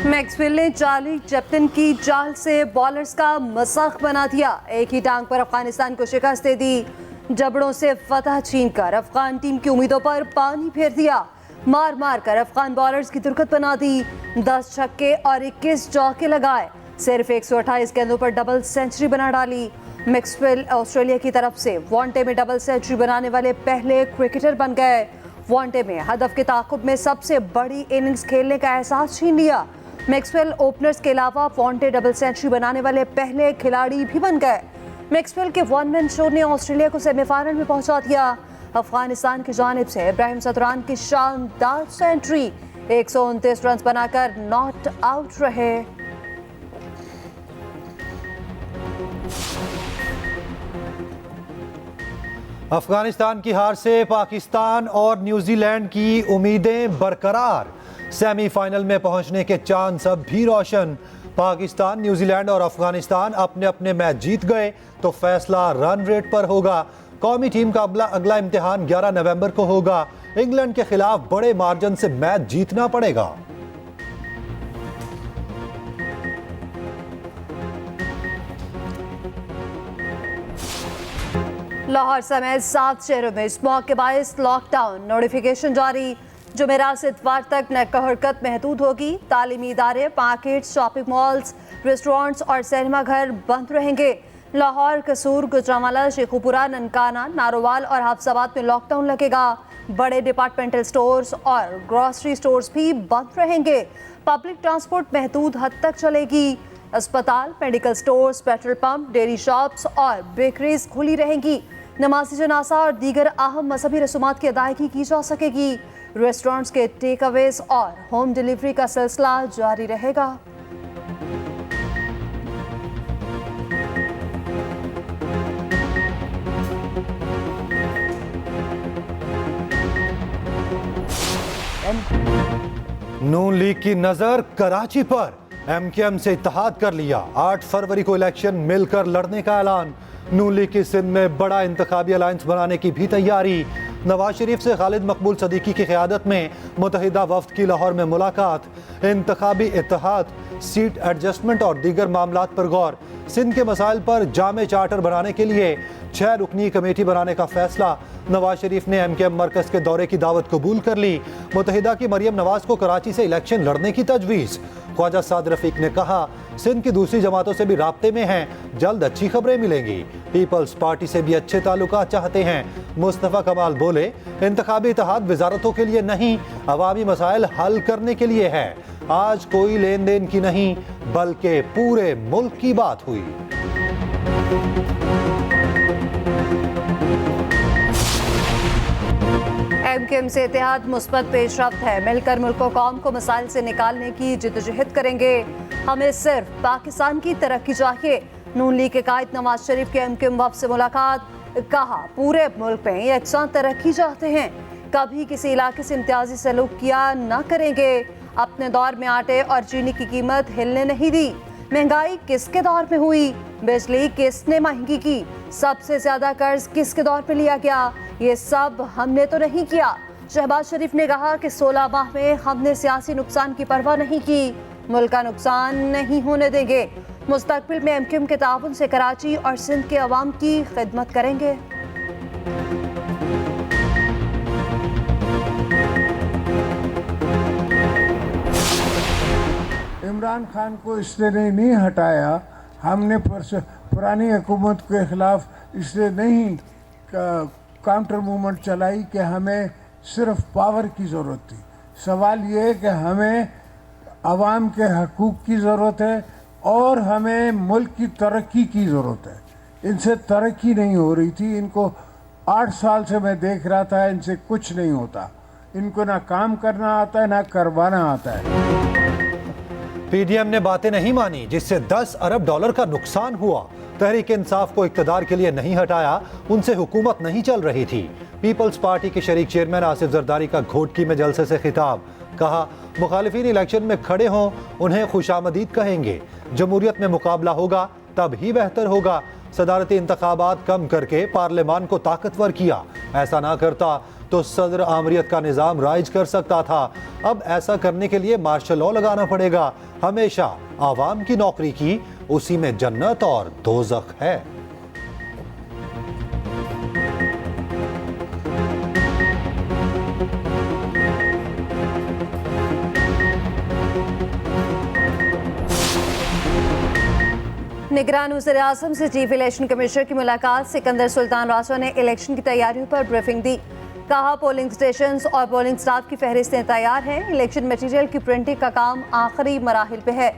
Maxwell ने Charlie चैप्टन की चाल से बॉलर्स का मजाक बना दिया। एक ही टांग पर अफगानिस्तान को शिकस्त दे दी। जबड़ों से फतह छीनकर अफगान टीम की उम्मीदों पर पानी फेर दिया। मार मार कर अफगान बॉलर्स की दुर्गत बना दी। 10 छक्के और 21 चौके लगाए। सिर्फ 128 गेंदों पर डबल सेंचुरी बना डाली। मैक्सवेल ऑस्ट्रेलिया की तरफ से वनडे में डबल सेंचुरी बनाने वाले पहले क्रिकेटर बन गए। वनडे में हदफ के ताक़ुब में सबसे बड़ी इनिंग्स खेलने का एहसास छीन लिया। मैक्सवेल ओपनर्स के अलावा वनडे डबल सेंचुरी बनाने वाले पहले खिलाड़ी भी बन गए। मैक्सवेल के वन मैन शो ने ऑस्ट्रेलिया को सेमीफाइनल में पहुंचा दिया। अफगानिस्तान की जानिब से इब्राहिम सतरान की शानदार सेंचुरी। 129 रन बनाकर नॉट आउट रहे। अफगानिस्तान की हार से पाकिस्तान और न्यूजीलैंड की उम्मीदें बरकरार। सेमीफाइनल में पहुंचने के चांस अब भी रोशन। पाकिस्तान, न्यूजीलैंड और अफगानिस्तान अपने अपने मैच जीत गए तो फैसला रन रेट पर होगा। कौमी टीम का अगला इम्तिहान 11 नवंबर को होगा। इंग्लैंड के खिलाफ बड़े मार्जिन से मैच जीतना पड़ेगा। लाहौर समेत 7 शहरों में स्मॉग के बायस लॉकडाउन नोटिफिकेशन जारी। जुमेरात से इतवार तक नक्ल हरकत महदूद होगी। तालीमी इदारे, मार्केट, शॉपिंग मॉल्स, रेस्टोरेंट्स और सिनेमा घर बंद रहेंगे। लाहौर, कसूर, गुजरांवाला, शेखुपुरा, ननकाना, नारोवाल और हफ्साबाद में लॉकडाउन लगेगा। बड़े डिपार्टमेंटल स्टोर्स और ग्रोसरी स्टोर्स भी बंद रहेंगे। पब्लिक ट्रांसपोर्ट महदूद हद तक चलेगी। अस्पताल, medical stores, petrol pump, dairy shops और बेकरीज खुली रहेंगी। नमाज़ी जनाजा और दीगर अहम मजहबी रसूमात की अदायगी की जा सकेगी। रेस्टोरेंट्स के टेक अवेज और होम डिलीवरी का सिलसिला जारी रहेगा। नून लीग की नजर कराची पर। एमकेएम से इत्तेहाद कर लिया। 8 फरवरी को इलेक्शन मिलकर लड़ने का ऐलान। नून लीग की सिंध में बड़ा इंतखाबी अलायंस बनाने की भी तैयारी। नवाज शरीफ से खालिद मकबूल सदीकी की क़यादत में मुत्तहिदा वफ्द की लाहौर में मुलाकात। इंतखाबी इत्तेहाद, सीट एडजस्टमेंट और दीगर मामलात पर गौर। सिंध के मसाइल पर जामे चार्टर बनाने के लिए 6 रुकनी कमेटी बनाने का फैसला। नवाज शरीफ ने एमकेएम मरकज के दौरे की दावत कबूल कर ली। मुत्तहिदा की मरियम नवाज को कराची से इलेक्शन लड़ने की तजवीज़। ख्वाजा साद रफीक ने कहा सिंध की दूसरी जमातों से भी राब्ते में हैं, जल्द अच्छी खबरें मिलेंगी। पीपल्स पार्टी से भी अच्छे ताल्लुकात चाहते हैं। मुस्तफ़ा कमाल बोले इंतखाबी इत्तेहाद वजारतों के लिए नहीं, अवामी मसाइल हल करने के लिए है। आज कोई लेन देन की नहीं बल्कि पूरे मुल्क की बात हुई। एमकेएम से इत्तेहाद मुस्बत पेशरफ्त है। मिलकर मुल्क को कौम को मसाइल से निकालने की जिद्दोजहद करेंगे। हमें सिर्फ पाकिस्तान की तरक्की चाहिए। नून लीग के कायद नवाज शरीफ के एमकेएम वफ्द से मुलाकात। कहा पूरे मुल्क में यकसां तरक्की चाहते हैं, कभी किसी इलाके से इम्तियाजी सलूक किया न करेंगे। अपने दौर में आटे और चीनी की कीमत हिलने नहीं दी। महंगाई किसके दौर में हुई? बिजली किसने महंगी की? सबसे ज्यादा कर्ज किसके दौर पे लिया गया? ये सब हमने तो नहीं किया। शहबाज शरीफ ने कहा कि 16 माह में हमने सियासी नुकसान की परवाह नहीं की। मुल्क का नुकसान नहीं होने देंगे। मुस्तकबिल में एमकेएम के ताउन से कराची और सिंध के अवाम की खिदमत करेंगे। इमरान खान को इसलिए नहीं हटाया, हमने पुरानी हुकूमत के खिलाफ इसलिए नहीं काउंटर मूवमेंट चलाई कि हमें सिर्फ पावर की ज़रूरत थी। सवाल ये है कि हमें आवाम के हकूक़ की ज़रूरत है और हमें मुल्क की तरक्की की ज़रूरत है। इनसे तरक्की नहीं हो रही थी। इनको 8 साल से मैं देख रहा था, इनसे कुछ नहीं होता। इनको ना काम करना आता है ना करवाना आता है। पीडीएम ने बातें नहीं मानी जिससे 10 अरब डॉलर का नुकसान हुआ। तहरीक इंसाफ को इक़्तिदार के लिए नहीं हटाया, उनसे हुकूमत नहीं चल रही थी। पीपल्स पार्टी के शरीक चेयरमैन आसिफ जरदारी का घोटकी में जलसे से खिताब। कहा मुखालिफिन इलेक्शन में खड़े हों, उन्हें खुशामदीद कहेंगे। जमहूरियत में मुकाबला होगा तब ही बेहतर होगा। सदारती इंतखाबात कम करके पार्लियामान को ताकतवर किया। ऐसा ना करता तो सदर आमरीत का निज़ाम राइज कर सकता था। अब ऐसा करने के लिए मार्शल लॉ लगाना पड़ेगा। हमेशा आवाम की नौकरी की, उसी में जन्नत और दोज़ख है। निगरान वज़ीर-ए-आज़म से चीफ इलेक्शन कमिश्नर की मुलाकात। सिकंदर सुल्तान राजा ने इलेक्शन की तैयारियों पर ब्रीफिंग दी। कहा पोलिंग स्टेशंस और पोलिंग स्टाफ की फहरिस्तें तैयार हैं। इलेक्शन मटीरियल की प्रिंटिंग का काम आखिरी मराहिल पे है।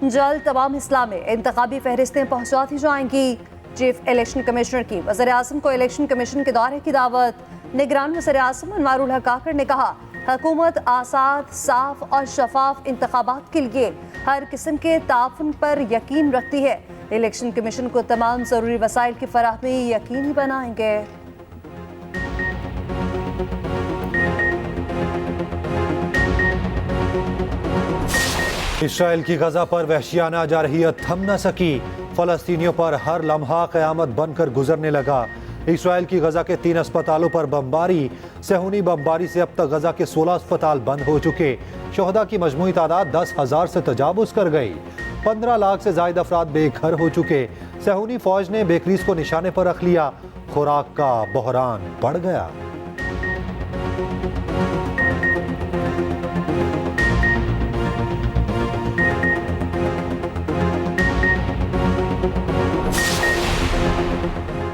जल्द तमाम अजला में इंतखाबी फहरिस्तें पहुंचा दी जाएंगी। चीफ इलेक्शन कमिश्नर की वज़ीर-ए-आज़म को इलेक्शन कमीशन के दौरे की दावत। निगरान वज़ीर-ए-आज़म अनवारुल हक काकड़ ने कहा हुकूमत आज़ाद, साफ और शफाफ इंतखाबात के लिए हर किस्म के ताउन पर यकीन रखती है। इलेक्शन कमीशन को तमाम जरूरी वसाइल की फराहमी यकीनी बनाएंगे। इसराइल की गजा पर वहशियाना जारहियत थम न सकी। फलस्तीनियों पर हर लम्हा क़यामत बनकर गुजरने लगा। इसराइल की गजा के 3 अस्पतालों पर बमबारी। सेहूनी बमबारी से अब तक गजा के 16 अस्पताल बंद हो चुके। शोहदा की मजमूई तादाद 10,000 से तजावुज़ कर गई। 15 लाख से ज़ायद अफराद बेघर हो चुके। सेहूनी फौज ने बेकरीज को निशाने पर रख लिया। खुराक का बहरान बढ़ गया।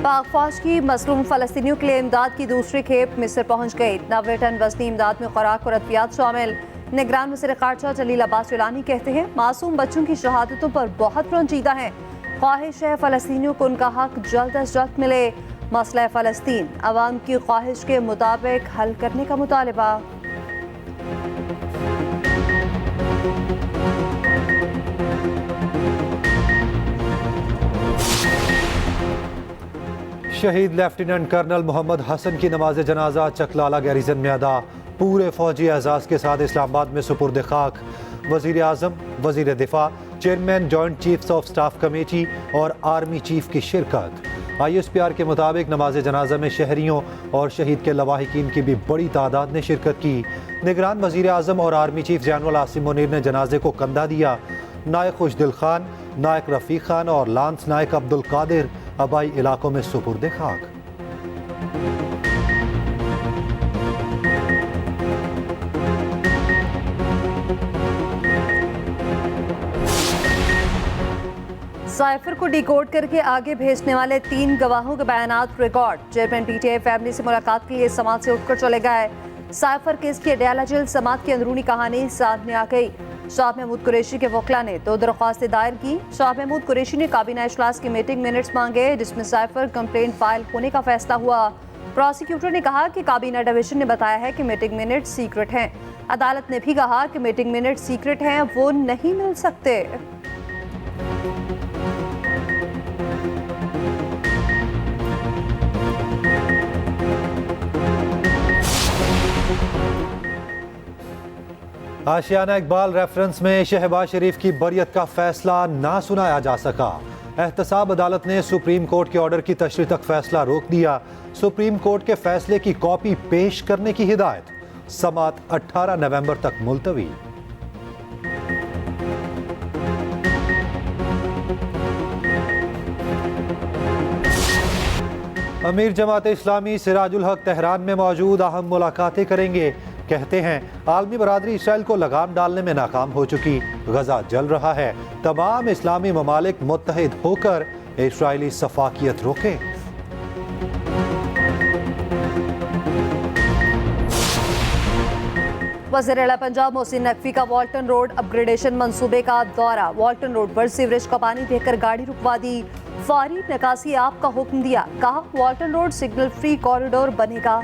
पाक फौज की मसलूम फ़लस्तीनियों के लिए इमदाद की दूसरी खेप मिस्र पहुंच गई। 90 टन वज़नी इमदाद में खुराक और अद्वियात शामिल। निगरान वज़ीर ख़ारजा जलील अब्बास जिलानी कहते हैं मासूम बच्चों की शहादतों पर बहुत रंजीदा हैं। ख्वाहिश है फ़लस्तीनियों को उनका हक जल्द अज जल्द मिले। मसला फ़लस्तीन अवाम की ख्वाहिश के मुताबिक हल करने का मुतालबा। शहीद लेफ्टिनेंट कर्नल मोहम्मद हसन की नमाज जनाजा चकलाला गैरिजन में अदा। पूरे फौजी एजाज के साथ इस्लामाबाद में सुपुर्द खाक। वज़ीर आज़म, वज़ीर दिफा, chairman joint chiefs of staff committee और आर्मी चीफ की शिरकत। ISPR के मुताबिक नमाज जनाजा में शहरियों और शहीद के लवाहिकीन की भी बड़ी तादाद ने शिरकत की। निगरान वज़ीर आज़म और army chief general Asim Munir ने जनाजे को कंधा दिया। नायक खुशदिल खान, नायक रफ़ीक खान और लांस नायक अब्दुल कादिर आबाई इलाकों में सुपुर्द खाक। साइफर को डिकोड करके आगे भेजने वाले 3 गवाहों के बयानात रिकॉर्ड। चेयरमैन PTI फैमिली से मुलाकात के लिए समाज से उठकर चले गए। साइफर केस की अडयाला जेल समाज की अंदरूनी कहानी सामने आ गई। शाह महमूद कुरैशी के वकला ने 2 दरख्वास्तें दायर की। शाह महमूद कुरैशी ने काबीना इजलास की मीटिंग मिनट्स मांगे जिसमें साइफर कंप्लेंट फाइल होने का फैसला हुआ। प्रोसिक्यूटर ने कहा कि काबीना डिवीजन ने बताया है कि मीटिंग मिनट्स सीक्रेट हैं। अदालत ने भी कहा कि मीटिंग मिनट्स सीक्रेट हैं, वो नहीं मिल सकते। आशियाना इकबाल रेफरेंस में शहबाज शरीफ की बरियत का फैसला ना सुनाया जा सका। एहतसाब अदालत ने सुप्रीम कोर्ट के ऑर्डर की तशरीह तक फैसला रोक दिया। सुप्रीम कोर्ट के फैसले की कॉपी पेश करने की हिदायत। समात 18 नवंबर तक मुलतवी। अमीर जमात इस्लामी सिराजुल हक तेहरान में मौजूद अहम मुलाकातें करेंगे। कहते हैं आलमी बरादरी इसराइल को लगाम डालने में नाकाम हो चुकी। गजा जल रहा है। तमाम इस्लामी ममालिक मुत्तहिद होकर इसराइली सफाकियत रोकें। वज़ीर आला पंजाब मोहसिन नकवी का वाल्टन रोड अपग्रेडेशन मंसूबे का दौरा। वाल्टन रोड पर सीवरेज का पानी देखकर गाड़ी रुकवा दी। फौरी निकासी आप का हुक्म दिया। कहा Walton road signal free corridor बनेगा।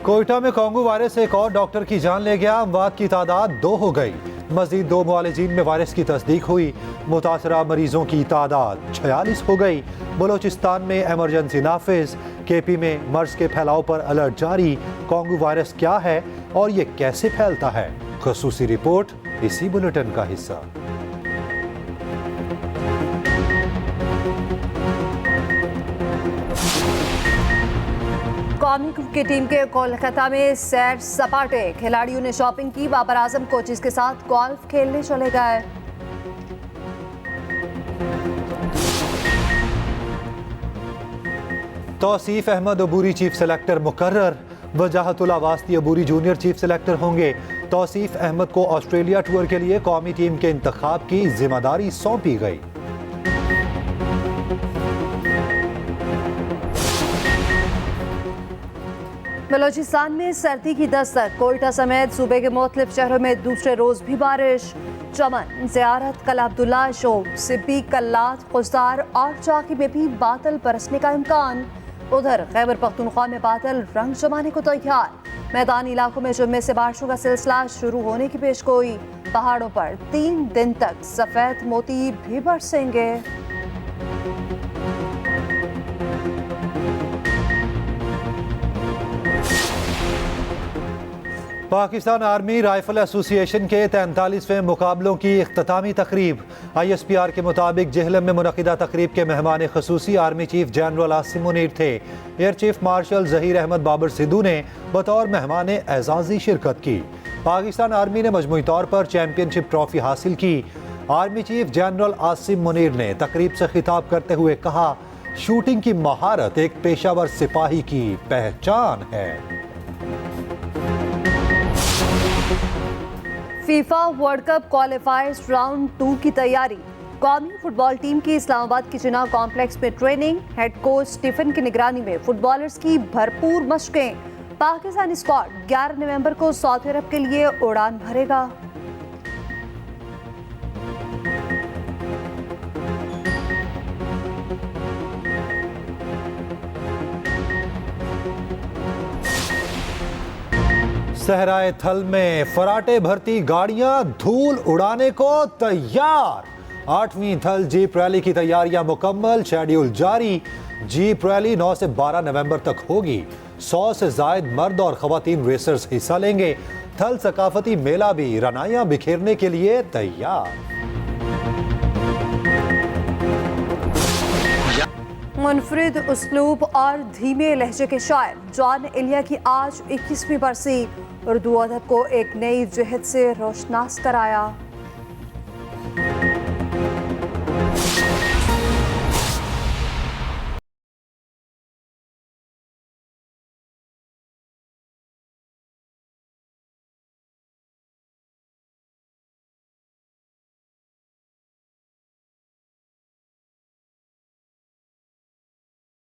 कोयटा में कोंगू वायरस से एक और डॉक्टर की जान ले गया। अमवात की तादाद 2 हो गई। मजीद 2 मुआलिजीन में वायरस की तस्दीक हुई। मुतासरा मरीजों की तादाद 46 हो गई। बलोचिस्तान में एमरजेंसी नाफिज। KP में मर्ज के फैलाव पर अलर्ट जारी। कॉन्गो वायरस क्या है और ये कैसे फैलता है, खसूसी रिपोर्ट इसी बुलेटिन का हिस्सा। कौमी क्रिकेट टीम के कोलकाता में सैर सपाटे, खिलाड़ियों ने शॉपिंग की, बाबर आजम कोचेस के साथ गोल्फ खेलने चले गए। तौसीफ अहमद अबूरी चीफ सेलेक्टर मुकर्रर, वजाहतुल्लाह वास्ती अबूरी जूनियर चीफ सेलेक्टर होंगे। तौसीफ अहमद को ऑस्ट्रेलिया टूर के लिए कौमी टीम के इंतखाब की जिम्मेदारी सौंपी गई। बलोचिस्तान में सर्दी की दस्तक, कोयटा समेत सूबे के मुख्तलिफ शहरों में दूसरे रोज भी बारिश। चमन, ज़ियारत, कला अब्दुल्ला, शोब, सिब्बी, कल्लात, खुस्तार और चाकी में भी बादल बरसने का इम्कान। उधर खैबर पख्तूनख्वा में बादल रंग जमाने को तैयार। मैदानी इलाकों में जुम्मे से बारिशों का सिलसिला शुरू होने की पेशगोई। पहाड़ों पर 3 दिन तक सफेद मोती भी बरसेंगे। पाकिस्तान आर्मी राइफल एसोसिएशन के 43वें मुकाबलों की इख्तितामी तकरीब। ISPR के मुताबिक जेहलम में मुनक़िदा तकरीब के मेहमान खसूसी army chief general Asim Munir थे। Air chief marshal Zaheer Ahmed Babar Sidhu ने बतौर मेहमान एजाज़ी शिरकत की। पाकिस्तान आर्मी ने मजमूई तौर पर चैंपियनशिप ट्रॉफी हासिल की। Army chief general Asim Munir ने तकरीब से खिताब करते हुए कहा, शूटिंग की महारत एक पेशावर सिपाही की पहचान है। फीफा वर्ल्ड कप क्वालिफायर्स राउंड 2 की तैयारी। कौमी फुटबॉल टीम की इस्लामाबाद की जिन्ना कॉम्प्लेक्स में ट्रेनिंग। हेड कोच स्टीफन की निगरानी में फुटबॉलर्स की भरपूर मशकें। पाकिस्तानी स्क्वाड 11 नवंबर को सऊदी अरब के लिए उड़ान भरेगा। सहराए थल में फराटे भरती गाड़ियां धूल उड़ाने को तैयार। 8वीं थल जीप रैली की तैयारियां मुकम्मल, शेड्यूल जारी। जीप रैली 9 से 12 नवंबर तक होगी। 100 से जायद मर्द और खवातीन रेसर्स हिस्सा लेंगे। थल सकाफती मेला भी रनाइयां बिखेरने के लिए तैयार। मुनफरिद उसलूब और धीमे लहजे के शायर जॉन एलिया की आज 21वीं बरसी। उर्दू अदब को एक नई जिहत से रोशनास कराया।